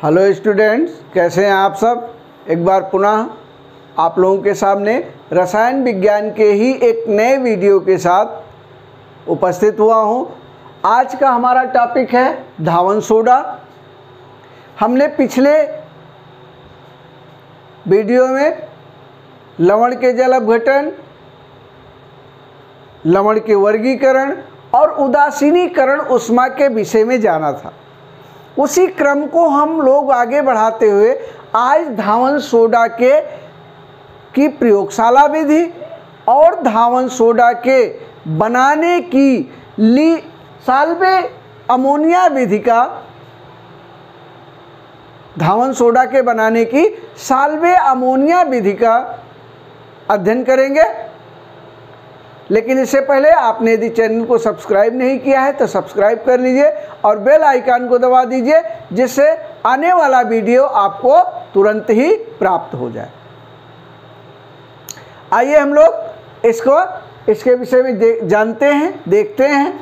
Hello students, कैसे हैं आप सब। एक बार पुनः आप लोगों के सामने रसायन विज्ञान के ही एक नए वीडियो के साथ उपस्थित हुआ हूं। आज का हमारा टॉपिक है धावन सोडा। हमने पिछले वीडियो में लवण के जल अपघटन, लवण के वर्गीकरण और उदासीनीकरण उष्मा के विषय में जाना था। उसी क्रम को हम लोग आगे बढ़ाते हुए आज धावन सोडा की प्रयोगशाला विधि और धावन सोडा के बनाने की साल्वे अमोनिया विधि का धावन सोडा के बनाने की साल्वे अमोनिया विधि का अध्ययन करेंगे। लेकिन इससे पहले आपने यदि चैनल को सब्सक्राइब नहीं किया है तो सब्सक्राइब कर लीजिए और बेल आइकन को दबा दीजिए, जिससे आने वाला वीडियो आपको तुरंत ही प्राप्त हो जाए। आइए हम लोग इसके विषय में जानते हैं, देखते हैं।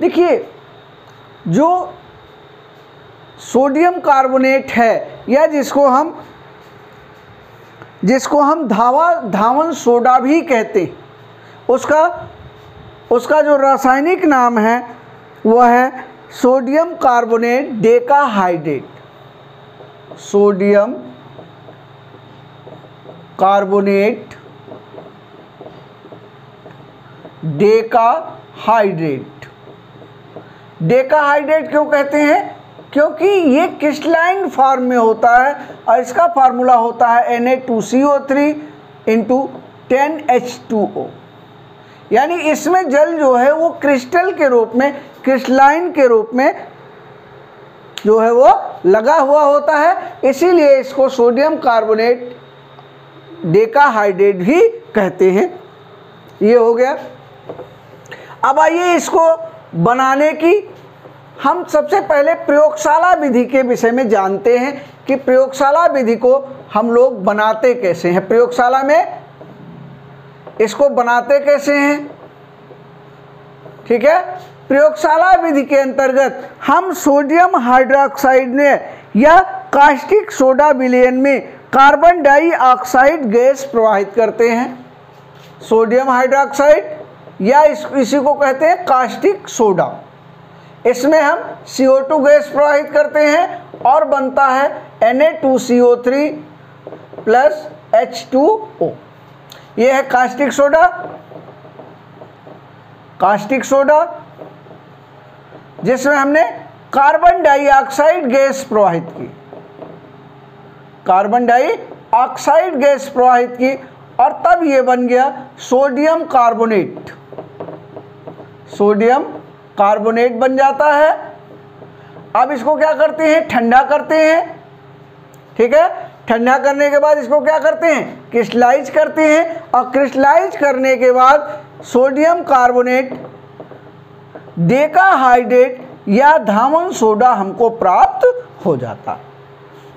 देखिए, जो सोडियम कार्बोनेट है या जिसको हम धावन सोडा भी कहते हैं, उसका जो रासायनिक नाम है वह है sodium carbonate decahydrate. Sodium carbonate decahydrate. Decahydrate क्यों कहते हैं? क्योंकि ये क्रिस्टलाइन फॉर्म में होता है और इसका फार्मूला होता है Na2CO3 × 10H2O। यानी इसमें जल जो है वो क्रिस्टल के रूप में, क्रिस्टलाइन के रूप में जो है वो लगा हुआ होता है, इसीलिए इसको सोडियम कार्बोनेट डेकाहाइड्रेट भी कहते हैं। ये हो गया। अब आइए इसको बनाने की हम सबसे पहले प्रयोगशाला विधि के विषय में जानते हैं कि प्रयोगशाला विधि को हम लोग बनाते कैसे हैं। प्रयोगशाला में इसको बनाते कैसे हैं, ठीक है। प्रयोगशाला विधि के अंतर्गत हम सोडियम हाइड्रोक्साइड में या कास्टिक सोडा विलयन में कार्बन डाइऑक्साइड गैस प्रवाहित करते हैं। सोडियम हाइड्रोक्साइड या इसी को कहते हैं कास्टिक सोडा। इसमें हम CO2 गैस प्रवाहित करते हैं और बनता है Na2CO3 + H2O। यह है कास्टिक सोडा। कास्टिक सोडा जिसमें हमने कार्बन डाइऑक्साइड गैस प्रवाहित की, कार्बन डाइऑक्साइड गैस प्रवाहित की और तब यह बन गया सोडियम कार्बोनेट। सोडियम कार्बोनेट बन जाता है। अब इसको क्या करते हैं? ठंडा करते हैं, ठीक है। ठंडा करने के बाद इसको क्या करते हैं? क्रिस्टलाइज करते हैं और क्रिस्टलाइज करने के बाद सोडियम कार्बोनेट डेकाहाइड्रेट या धावन सोडा हमको प्राप्त हो जाता है।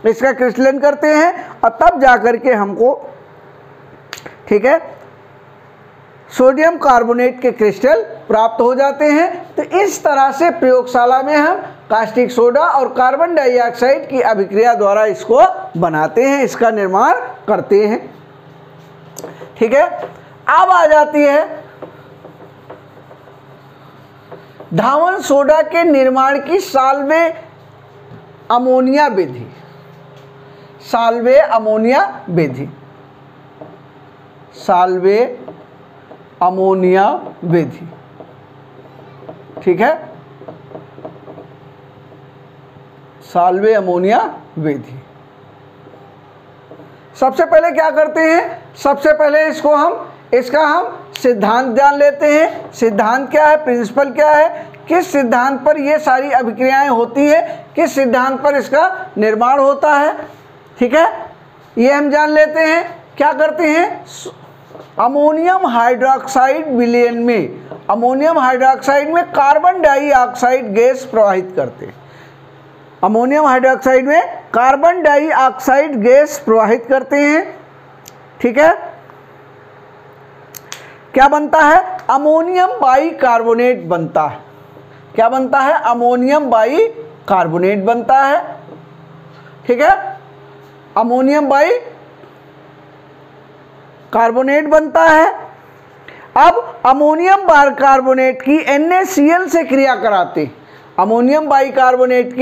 इसका क्रिस्टलन करते हैं और तब जाकर के हमको, ठीक है, सोडियम कार्बोनेट के क्रिस्टल प्राप्त हो जाते हैं। तो इस तरह से प्रयोगशाला में हम कास्टिक सोडा और कार्बन डाइऑक्साइड की अभिक्रिया द्वारा इसको बनाते हैं, इसका निर्माण करते हैं, ठीक है। अब आ जाती है धावन सोडा के निर्माण की साल्वे अमोनिया विधि। साल्वे अमोनिया विधि, साल्वे अमोनिया विधि, ठीक है। साल्वे अमोनिया विधि। सबसे पहले क्या करते हैं? सबसे पहले इसका हम सिद्धांत जान लेते हैं। सिद्धांत क्या है? प्रिंसिपल क्या है? किस सिद्धांत पर ये सारी अभिक्रियाएं होती है, किस सिद्धांत पर इसका निर्माण होता है, ठीक है, ये हम जान लेते हैं। क्या करते हैं? अमोनियम हाइड्रोक्साइड विलयन में, अमोनियम हाइड्रोक्साइड में कार्बन डाइऑक्साइड गैस प्रवाहित करते हैं। अमोनियम हाइड्रोक्साइड में कार्बन डाइऑक्साइड गैस प्रवाहित करते हैं, ठीक है। क्या बनता है? अमोनियम बाइकार्बोनेट बनता है। क्या बनता है? अमोनियम बाई कार्बोनेट बनता है। ठीक है, अमोनियम बाई कार्बोनेट बनता है। अब अमोनियम बाइकार्बोनेट की NaCl से क्रिया कराते, अमोनियम बाइकार्बोनेट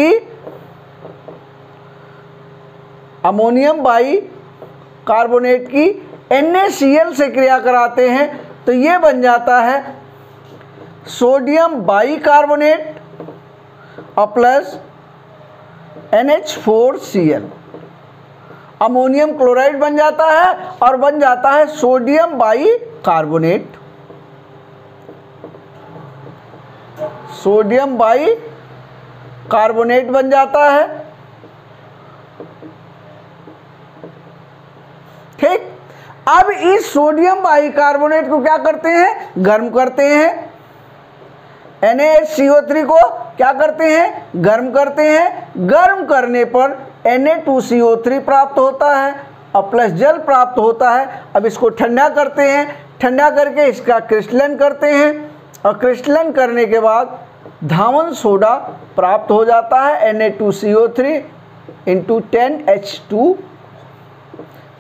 की NaCl से क्रिया कराते हैं तो ये बन जाता है सोडियम बाइकार्बोनेट और प्लस NH4Cl, अमोनियम क्लोराइड बन जाता है और बन जाता है सोडियम बाइकार्बोनेट, सोडियम बाइकार्बोनेट बन जाता है। ठीक, अब इस सोडियम बाइकार्बोनेट को क्या करते हैं, गर्म करते हैं। NaHCO3 को क्या करते हैं, गर्म करते हैं। गर्म करने पर Na2CO3 प्राप्त होता है और प्लस जल प्राप्त होता है। अब इसको ठंडा करते हैं, ठंडा करके इसका क्रिस्टलन करते हैं और क्रिस्टलन करने के बाद धावन सोडा प्राप्त हो जाता है, Na2CO3 इंटू 10H2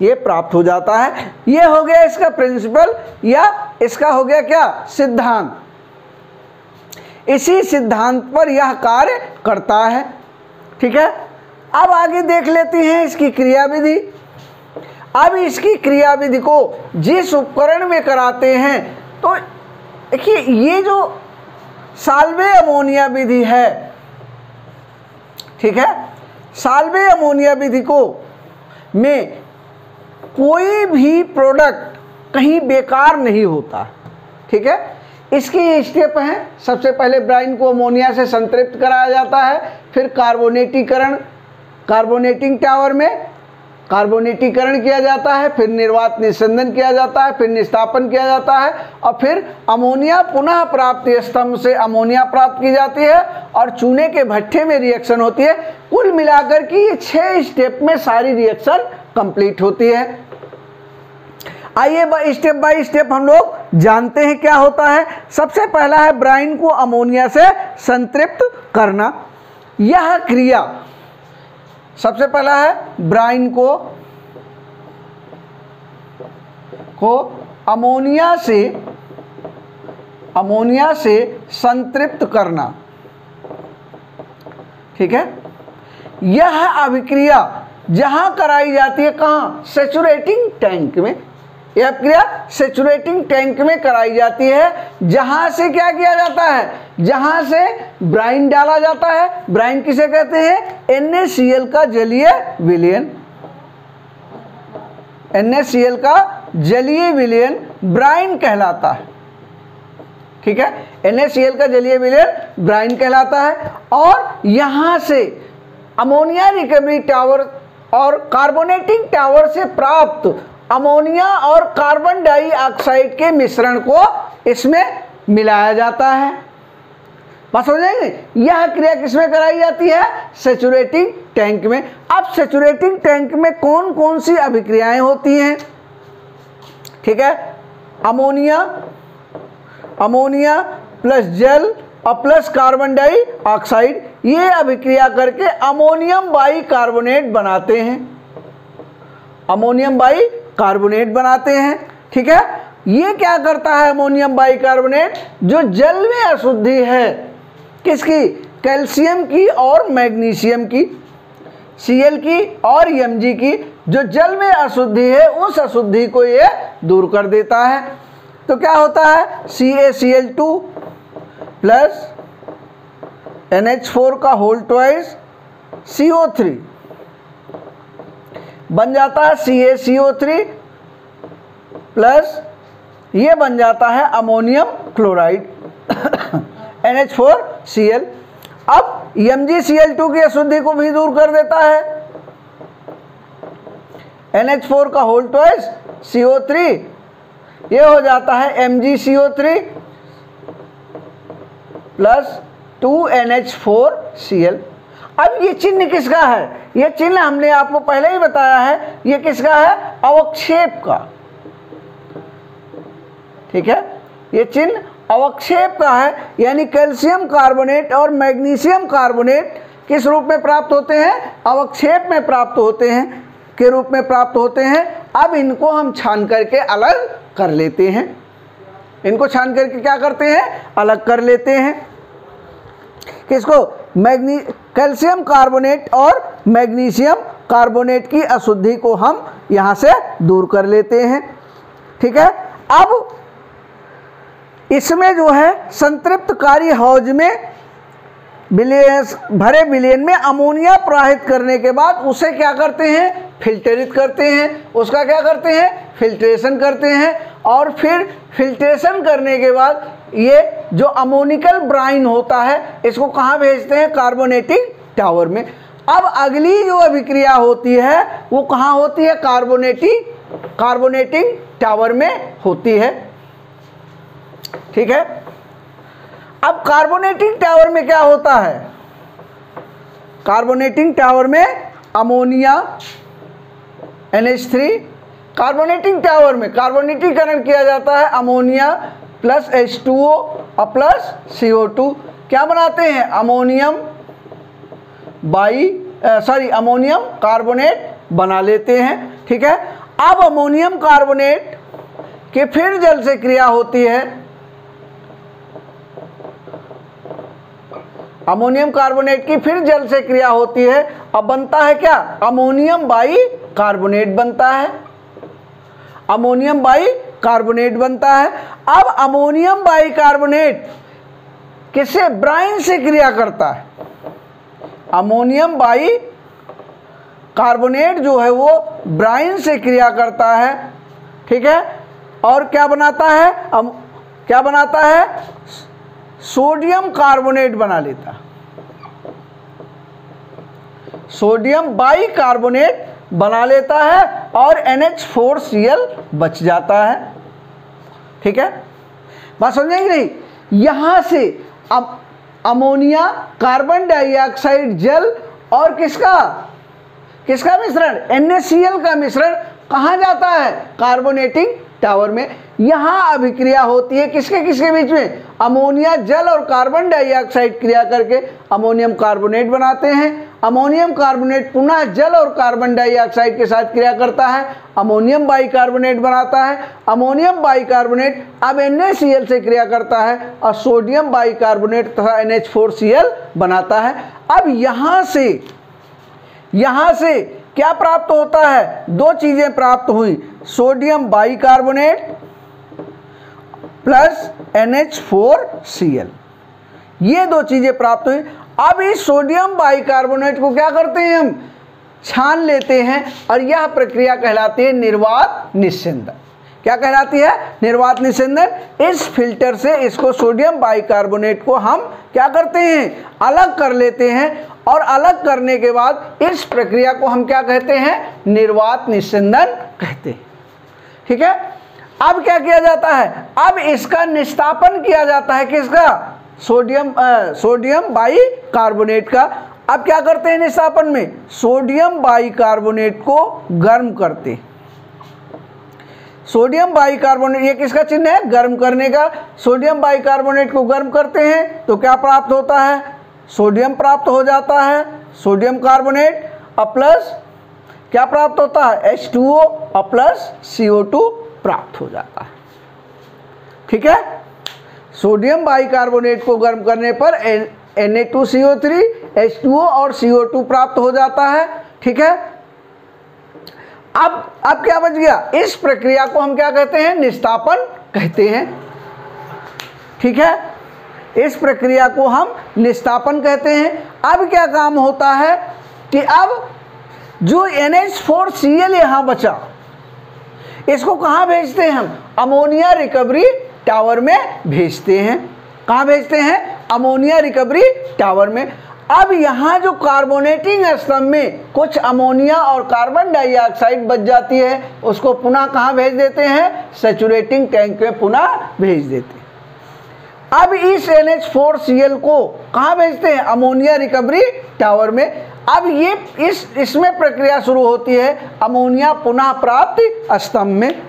ये प्राप्त हो जाता है। ये हो गया इसका प्रिंसिपल या इसका हो गया क्या, सिद्धांत। इसी सिद्धांत पर यह कार्य करता है। ठीक है, अब आगे देख लेते हैं इसकी क्रियाविधि। अब इसकी क्रियाविधि को जिस उपकरण में कराते हैं तो देखिए ये जो साल्वे अमोनिया विधि है, ठीक है, साल्वे अमोनिया विधि को में कोई भी प्रोडक्ट कहीं बेकार नहीं होता। ठीक है, इसकी ये स्टेप हैं। सबसे पहले ब्राइन को अमोनिया से संतृप्त कराया जाता है, फिर कार्बोनेटीकरण, कार्बोनेटिंग टावर में कार्बोनेटीकरण किया जाता है, फिर निर्वात निस्संदन किया जाता है, फिर निस्तापन किया जाता है और फिर अमोनिया पुनः प्राप्ति स्तंभ से अमोनिया प्राप्त की जाती है और चूने के भट्ठे में रिएक्शन होती है। कुल मिलाकर के ये 6 स्टेप में सारी रिएक्शन कंप्लीट होती है। आइए स्टेप बाय स्टेप हम लोग जानते हैं क्या होता है। सबसे पहला है ब्राइन को अमोनिया से संतृप्त करना। यह क्रिया सबसे पहला है ब्राइन को अमोनिया से संतृप्त करना। ठीक है, यह अभिक्रिया जहां कराई जाती है, कहां, सैचुरेटिंग टैंक में। यह क्रिया सैचुरेटिंग टैंक में कराई जाती है, जहां से क्या किया जाता है, जहां से ब्राइन डाला जाता है। ब्राइन किसे कहते हैं, NaCl का जलीय विलयन। NaCl का जलीय विलयन ब्राइन कहलाता है। ठीक है, NaCl का जलीय विलयन ब्राइन कहलाता है और यहां से अमोनिया रिकवरी टावर और कार्बोनेटिंग टावर से प्राप्त अमोनिया और कार्बन डाइऑक्साइड के मिश्रण को इसमें मिलाया जाता है। बात समझ आएगी। यह क्रिया किसमें कराई जाती है, सैचुरेटिंग टैंक में। अब सैचुरेटिंग टैंक में कौन कौन सी अभिक्रियाएं होती हैं। ठीक है, अमोनिया प्लस जल और प्लस कार्बन डाइऑक्साइड, ये अभिक्रिया करके अमोनियम बाइकार्बोनेट बनाते हैं, अमोनियम बाइकार्बोनेट बनाते हैं। ठीक है, ये क्या करता है अमोनियम बाइकार्बोनेट, जो जल में अशुद्धि है, किसकी, कैल्शियम की और मैग्नीशियम की, Cl की और Mg की, जो जल में अशुद्धि है उस अशुद्धि को ये दूर कर देता है। तो क्या होता है, CaCl2 प्लस NH4 का होल ट्वाइस CO3 बन जाता है CaCO3 प्लस ये बन जाता है अमोनियम क्लोराइड NH4Cl। अब MgCl2 की अशुद्धि को भी दूर कर देता है, NH4 का होल ट्वाइस CO3, ये हो जाता है MgCO3 प्लस 2NH4Cl। अब ये चिन्ह किसका है, ये चिन्ह हमने आपको पहले ही बताया है, ये किसका है, अवक्षेप का। ठीक है, ये चिन्ह अवक्षेप का है, यानी कैल्शियम कार्बोनेट और मैग्नीशियम कार्बोनेट किस रूप में प्राप्त होते हैं? अवक्षेप में प्राप्त होते हैं, के रूप में प्राप्त होते हैं। अब इनको हम छान करके अलग कर लेते हैं, इनको छान करके क्या करते हैं? अलग कर लेते हैं। किसको? कैल्शियम कार्बोनेट और मैग्नीशियम कार्बोनेट की अशुद्धि को हम यहाँ से दूर कर लेते हैं। ठीक है। अब इसमें जो है संतृप्त कार्य हौज में भरे विलयन में अमोनिया प्रवाहित करने के बाद उसे क्या करते हैं? फिल्टरित करते हैं। उसका क्या करते हैं? फिल्ट्रेशन करते हैं। और फिर फिल्ट्रेशन करने के बाद ये जो अमोनिकल ब्राइन होता है इसको कहाँ भेजते हैं? कार्बोनेटिंग टावर में। अब अगली जो अभिक्रिया होती है वो कहाँ होती है? कार्बोनेटिंग टावर में होती है। ठीक है। अब कार्बोनेटिंग टावर में क्या होता है? कार्बोनेटिंग टावर में अमोनिया NH3, कार्बोनेटिंग टावर में कार्बोनेटीकरण किया जाता है अमोनिया प्लस H2O और प्लस CO2। क्या बनाते हैं? अमोनियम कार्बोनेट बना लेते हैं। ठीक है। अब अमोनियम कार्बोनेट के फिर जल से क्रिया होती है, अमोनियम कार्बोनेट की फिर जल से क्रिया होती है। अब बनता है क्या? अमोनियम बाई कार्बोनेट बनता है, अमोनियम बाई कार्बोनेट बनता है। अब अमोनियम बाई कार्बोनेट किससे? ब्राइन से क्रिया करता है। अमोनियम बाई कार्बोनेट जो है वो ब्राइन से क्रिया करता है। ठीक है। और क्या बनाता है? क्या बनाता है? सोडियम कार्बोनेट बना लेता, सोडियम बाई कार्बोनेट बना लेता है और NH4Cl बच जाता है। ठीक है। बात समझेंगे नहीं? यहां से अब अमोनिया, कार्बन डाइऑक्साइड जल और किसका मिश्रण? NaCl का मिश्रण कहाँ जाता है? कार्बोनेटिंग टावर में। यहाँ अभिक्रिया होती है किसके बीच में? अमोनिया जल और कार्बन डाइऑक्साइड क्रिया करके अमोनियम कार्बोनेट बनाते हैं। अमोनियम कार्बोनेट पुनः जल और कार्बन डाइऑक्साइड के साथ क्रिया करता है, अमोनियम बाइकार्बोनेट बनाता है। अमोनियम बाइकार्बोनेट अब NaCl से क्रिया करता है और सोडियम बाइकार्बोनेट तथा NH4Cl बनाता है। अब यहाँ से क्या प्राप्त होता है? दो चीजें प्राप्त हुई, सोडियम बाइकार्बोनेट प्लस NH4Cl, ये दो चीजें प्राप्त हुई। अब इस सोडियम बाइकार्बोनेट को क्या करते हैं? हम छान लेते हैं और यह प्रक्रिया कहलाती है निर्वात निस्यंदन। क्या कहलाती है? निर्वात निस्यंदन। इस फिल्टर से इसको सोडियम बाइकार्बोनेट को हम क्या करते हैं? अलग कर लेते हैं और अलग करने के बाद इस प्रक्रिया को हम क्या कहते हैं? निर्वात निस्यंदन कहते हैं। ठीक है। अब क्या किया जाता है? अब इसका निस्तापन किया जाता है। किसका? सोडियम बाइकार्बोनेट का। अब क्या करते हैं निस्तापन में? सोडियम बाइकार्बोनेट को गर्म करते, सोडियम बाइकार्बोनेट, ये किसका चिन्ह है? गर्म करने का। सोडियम बाइकार्बोनेट को गर्म करते हैं तो क्या प्राप्त होता है? सोडियम प्राप्त हो जाता है, सोडियम कार्बोनेट और प्लस क्या प्राप्त होता है? H2O और प्लस CO2 प्राप्त हो जाता है। ठीक है। सोडियम बाइकार्बोनेट को गर्म करने पर Na2CO3, H2O और CO2 प्राप्त हो जाता है। ठीक है। अब क्या बच गया? इस प्रक्रिया को हम क्या कहते हैं? निस्तापन कहते हैं। ठीक है। इस प्रक्रिया को हम निस्तापन कहते हैं। अब क्या काम होता है कि अब जो NH4Cl यहाँ बचा इसको कहाँ भेजते हैं? हम अमोनिया रिकवरी टावर में भेजते हैं। कहाँ भेजते हैं? अमोनिया रिकवरी टावर में। अब यहाँ जो कार्बोनेटिंग स्तंभ में कुछ अमोनिया और कार्बन डाइऑक्साइड बच जाती है, उसको पुनः कहाँ भेज देते हैं? सैचुरेटिंग टैंक में पुनः भेज देते हैं। अब इस NH4Cl को कहाँ भेजते हैं? अमोनिया रिकवरी टावर में। अब ये इसमें प्रक्रिया शुरू होती है अमोनिया पुनः प्राप्ति स्तंभ में।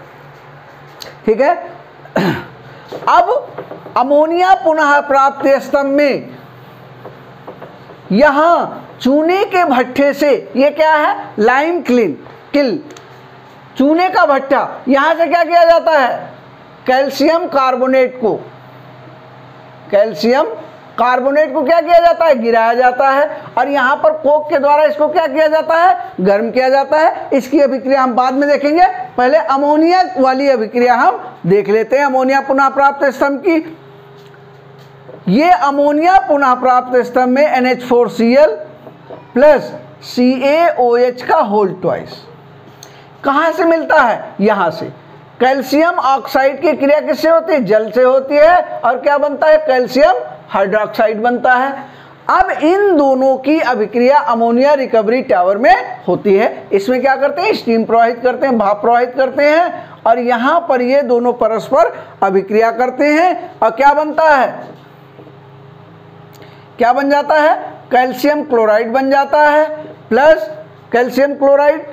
ठीक है। अब अमोनिया पुनः प्राप्ति स्तंभ में यहाँ चूने के भट्ठे से, ये क्या है, लाइम किल, चूने का भट्ठा, यहाँ से क्या किया जाता है, कैल्शियम कार्बोनेट को क्या किया जाता है, गिराया जाता है, और यहाँ पर कोक के द्वारा इसको क्या किया जाता है, गर्म किया जाता है। इसकी अभिक्रिया हम बाद में देखेंगे, पहले अमोनिया वाली अभिक्रिया हम देख लेते हैं, अमोनिया पुनः प्राप्त स्तंभ की। ये अमोनिया पुनः प्राप्त स्तंभ में NH4Cl प्लस CaOH का होल ट्वाइस कहाँ से मिलता है, यहाँ से। कैल्शियम ऑक्साइड की क्रिया किससे होती है, जल से होती है, और क्या बनता है, कैल्शियम हाइड्रोक्साइड बनता है। अब इन दोनों की अभिक्रिया अमोनिया रिकवरी टावर में होती है। इसमें क्या करते हैं, स्टीम प्रवाहित करते हैं, भाप प्रवाहित करते हैं, और यहाँ पर ये दोनों परस्पर अभिक्रिया करते हैं, और क्या बनता है, क्या बन जाता है, कैल्शियम क्लोराइड बन जाता है, प्लस कैल्शियम क्लोराइड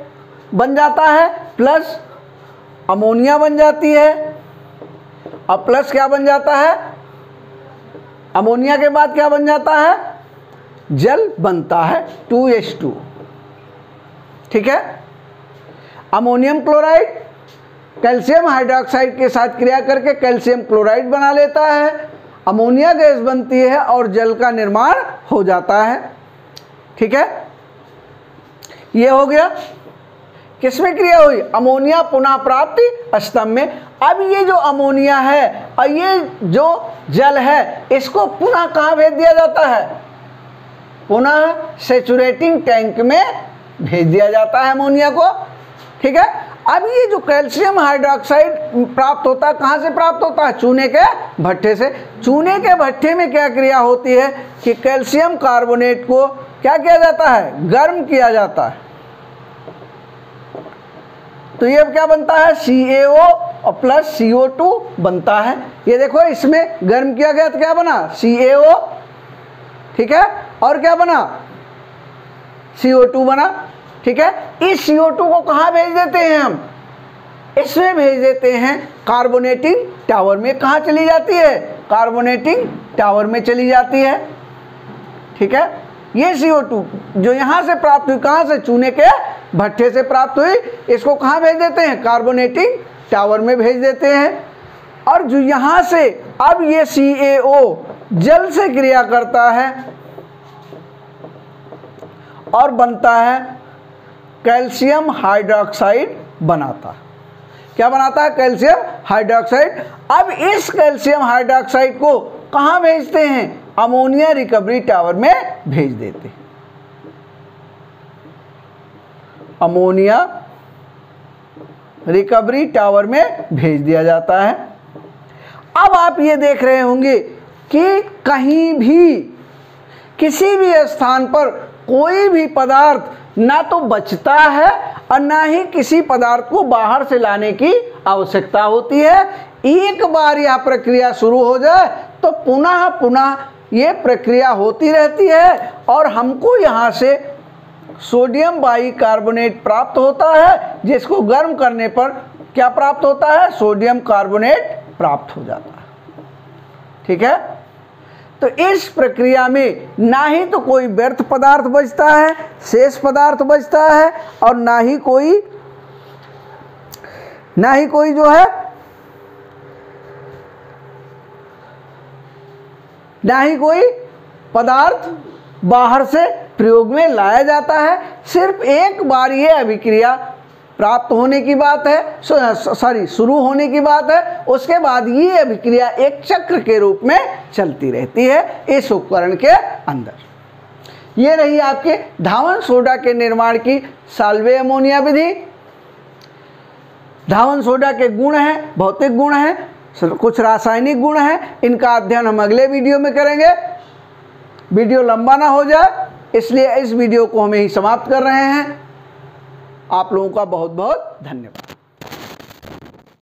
बन जाता है, प्लस अमोनिया बन जाती है, और प्लस क्या बन जाता है, अमोनिया के बाद क्या बन जाता है, जल बनता है 2H2। ठीक है, अमोनियम क्लोराइड कैल्शियम हाइड्रोक्साइड के साथ क्रिया करके कैल्शियम क्लोराइड बना लेता है, अमोनिया गैस बनती है और जल का निर्माण हो जाता है। ठीक है, ये हो गया, किसमें क्रिया हुई, अमोनिया पुनः प्राप्ति स्तंभ में। अब ये जो अमोनिया है और ये जो जल है, इसको पुनः कहाँ भेज दिया जाता है, पुनः सैचुरेटिंग टैंक में भेज दिया जाता है अमोनिया को। ठीक है, अब ये जो कैल्शियम हाइड्रोक्साइड प्राप्त होता है, कहाँ से प्राप्त होता है, चूने के भट्ठे से। चूने के भट्ठे में क्या क्रिया होती है कि कैल्शियम कार्बोनेट को क्या किया जाता है, गर्म किया जाता है, तो ये क्या बनता है, CaO और प्लस CO2 बनता है। ये देखो, इसमें गर्म किया गया तो क्या बना, CaO। ठीक है, और क्या बना, CO2 बना। ठीक है, इस CO2 को कहाँ भेज देते हैं हम, इसमें भेज देते हैं कार्बोनेटिंग टावर में। कहाँ चली जाती है, कार्बोनेटिंग टावर में चली जाती है। ठीक है, ये CO2 जो यहाँ से प्राप्त हुई, कहाँ से, चूने के भट्ठे से प्राप्त हुई, इसको कहाँ भेज देते हैं, कार्बोनेटिंग टावर में भेज देते हैं। और जो यहाँ से अब ये CaO जल से क्रिया करता है और बनता है कैल्शियम हाइड्रोक्साइड बनाता है। क्या बनाता है, कैल्शियम हाइड्रोक्साइड। अब इस कैल्शियम हाइड्रोक्साइड को कहाँ भेजते हैं, अमोनिया रिकवरी टावर में भेज देते हैं। अमोनिया रिकवरी टावर में भेज दिया जाता है। अब आप ये देख रहे होंगे कि कहीं भी किसी भी स्थान पर कोई भी पदार्थ ना तो बचता है और ना ही किसी पदार्थ को बाहर से लाने की आवश्यकता होती है। एक बार यह प्रक्रिया शुरू हो जाए तो पुनः पुनः ये प्रक्रिया होती रहती है और हमको यहाँ से सोडियम बाइकार्बोनेट प्राप्त होता है, जिसको गर्म करने पर क्या प्राप्त होता है, सोडियम कार्बोनेट प्राप्त हो जाता है। ठीक है, तो इस प्रक्रिया में ना ही तो कोई व्यर्थ पदार्थ बचता है, शेष पदार्थ बचता है, और ना ही कोई जो है, ना ही कोई पदार्थ बाहर से प्रयोग में लाया जाता है। सिर्फ एक बार ये अभिक्रिया प्राप्त होने की बात है, शुरू होने की बात है, उसके बाद ये अभिक्रिया एक चक्र के रूप में चलती रहती है इस उपकरण के अंदर। ये रही आपके धावन सोडा के निर्माण की साल्वे अमोनिया विधि। धावन सोडा के गुण हैं, भौतिक गुण हैं, कुछ रासायनिक गुण हैं, इनका अध्ययन हम अगले वीडियो में करेंगे। वीडियो लंबा ना हो जाए इसलिए इस वीडियो को हम यहीं समाप्त कर रहे हैं। आप लोगों का बहुत बहुत धन्यवाद।